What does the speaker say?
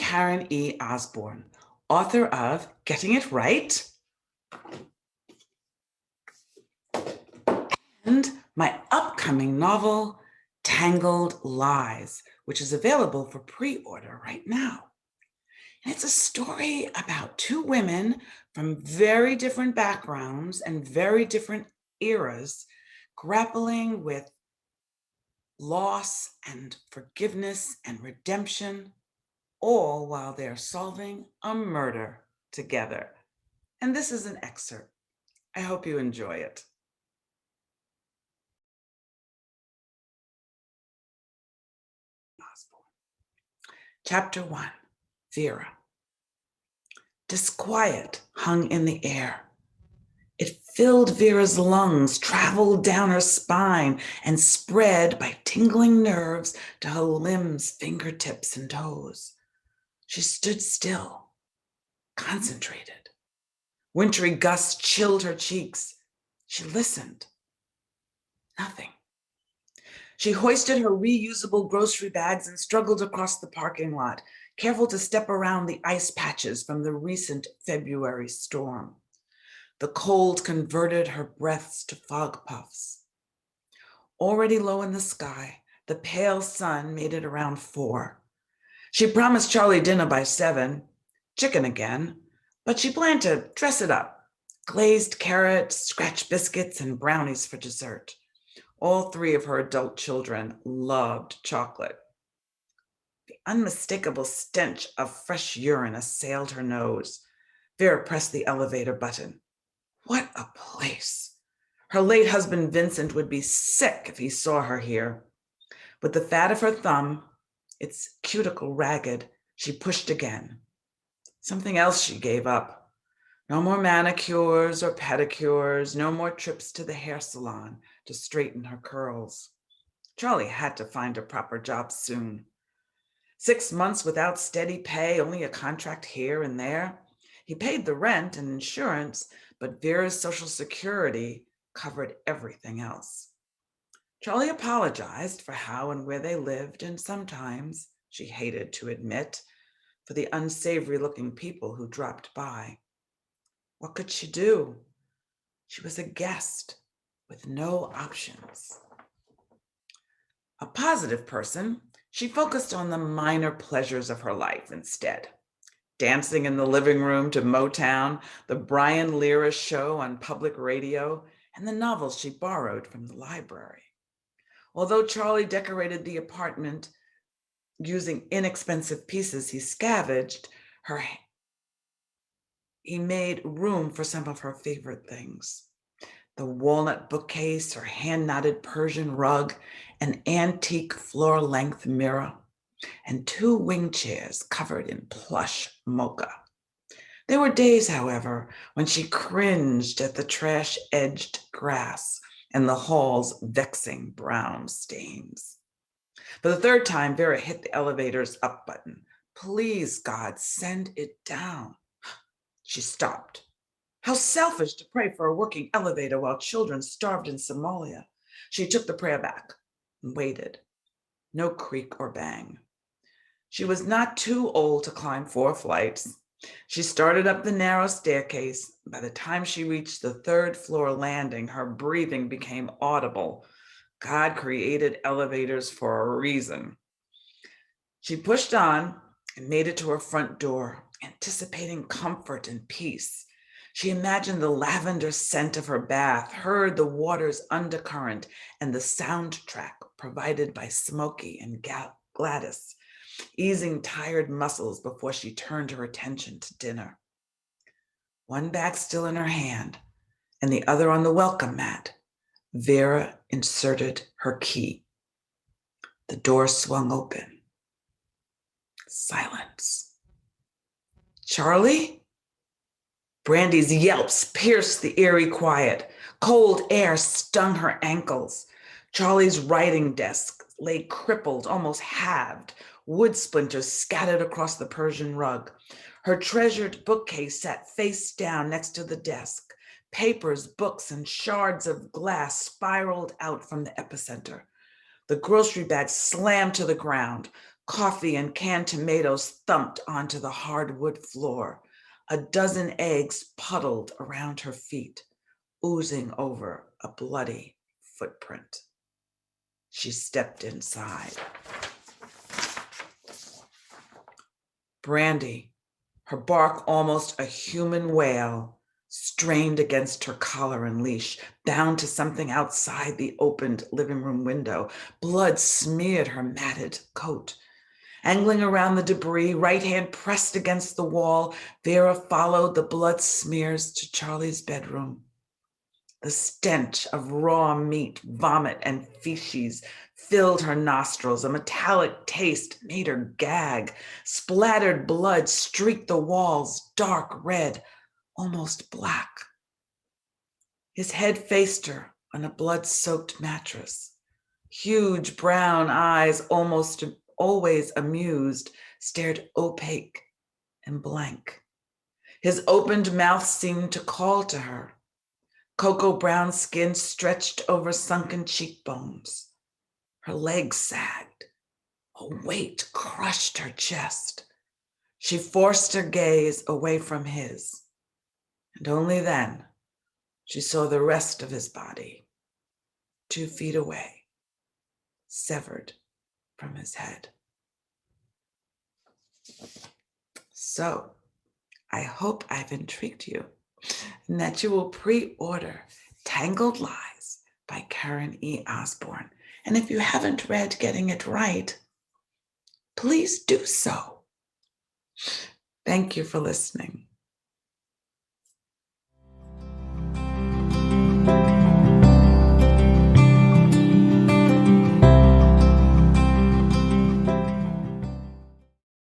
Karen E. Osborne, author of Getting It Right and my upcoming novel, Tangled Lies, which is available for pre-order right now. And it's a story about two women from very different backgrounds and very different eras grappling with loss and forgiveness and redemption, all while they're solving a murder together. And this is an excerpt. I hope you enjoy it. Chapter 1, Vera. Disquiet hung in the air. It filled Vera's lungs, traveled down her spine, and spread by tingling nerves to her limbs, fingertips, and toes. She stood still, concentrated. Wintry gusts chilled her cheeks. She listened. Nothing. She hoisted her reusable grocery bags and struggled across the parking lot, careful to step around the ice patches from the recent February storm. The cold converted her breaths to fog puffs. Already low in the sky, the pale sun made it around 4. She promised Charlie dinner by 7, chicken again, but she planned to dress it up. Glazed carrots, scratch biscuits, and brownies for dessert. All 3 of her adult children loved chocolate. The unmistakable stench of fresh urine assailed her nose. Vera pressed the elevator button. What a place. Her late husband Vincent would be sick if he saw her here. With the fat of her thumb, its cuticle ragged, she pushed again. Something else she gave up. No more manicures or pedicures, no more trips to the hair salon to straighten her curls. Charlie had to find a proper job soon. 6 months without steady pay, only a contract here and there. He paid the rent and insurance, but Vera's Social Security covered everything else. Charlie apologized for how and where they lived, and sometimes, she hated to admit, for the unsavory-looking people who dropped by. What could she do? She was a guest with no options. A positive person, she focused on the minor pleasures of her life instead. Dancing in the living room to Motown, the Brian Lira show on public radio, and the novels she borrowed from the library. Although Charlie decorated the apartment using inexpensive pieces he scavenged, he made room for some of her favorite things. The walnut bookcase, her hand-knotted Persian rug, an antique floor-length mirror, and 2 wing chairs covered in plush mocha. There were days, however, when she cringed at the trash-edged grass and the hall's vexing brown stains. For the 3rd time, Vera hit the elevator's up button. Please, God, send it down. She stopped. How selfish to pray for a working elevator while children starved in Somalia. She took the prayer back and waited. No creak or bang. She was not too old to climb 4 flights. She started up the narrow staircase. By the time she reached the 3rd floor landing, her breathing became audible. God created elevators for a reason. She pushed on and made it to her front door, anticipating comfort and peace. She imagined the lavender scent of her bath, heard the water's undercurrent, and the soundtrack provided by Smokey and Gladys, easing tired muscles before she turned her attention to dinner. One bag still in her hand and the other on the welcome mat, Vera inserted her key. The door swung open. Silence. Charlie? Brandy's yelps pierced the eerie quiet. Cold air stung her ankles. Charlie's writing desk lay crippled, almost halved, wood splinters scattered across the Persian rug. Her treasured bookcase sat face down next to the desk. Papers, books, and shards of glass spiraled out from the epicenter. The grocery bag slammed to the ground. Coffee and canned tomatoes thumped onto the hardwood floor. A dozen eggs puddled around her feet, oozing over a bloody footprint. She stepped inside. Brandy, her bark almost a human wail, strained against her collar and leash, bound to something outside the opened living room window. Blood smeared her matted coat. Angling around the debris, right hand pressed against the wall, Vera followed the blood smears to Charlie's bedroom. The stench of raw meat, vomit, and feces filled her nostrils. A metallic taste made her gag. Splattered blood streaked the walls, dark red, almost black. His head faced her on a blood-soaked mattress. Huge brown eyes, almost always amused, stared opaque and blank. His opened mouth seemed to call to her. Cocoa brown skin stretched over sunken cheekbones. Her legs sagged. A weight crushed her chest. She forced her gaze away from his, and only then she saw the rest of his body, 2 feet away, severed from his head. So, I hope I've intrigued you and that you will pre-order Tangled Lies by Karen E. Osborne. And if you haven't read Getting It Right, please do so. Thank you for listening.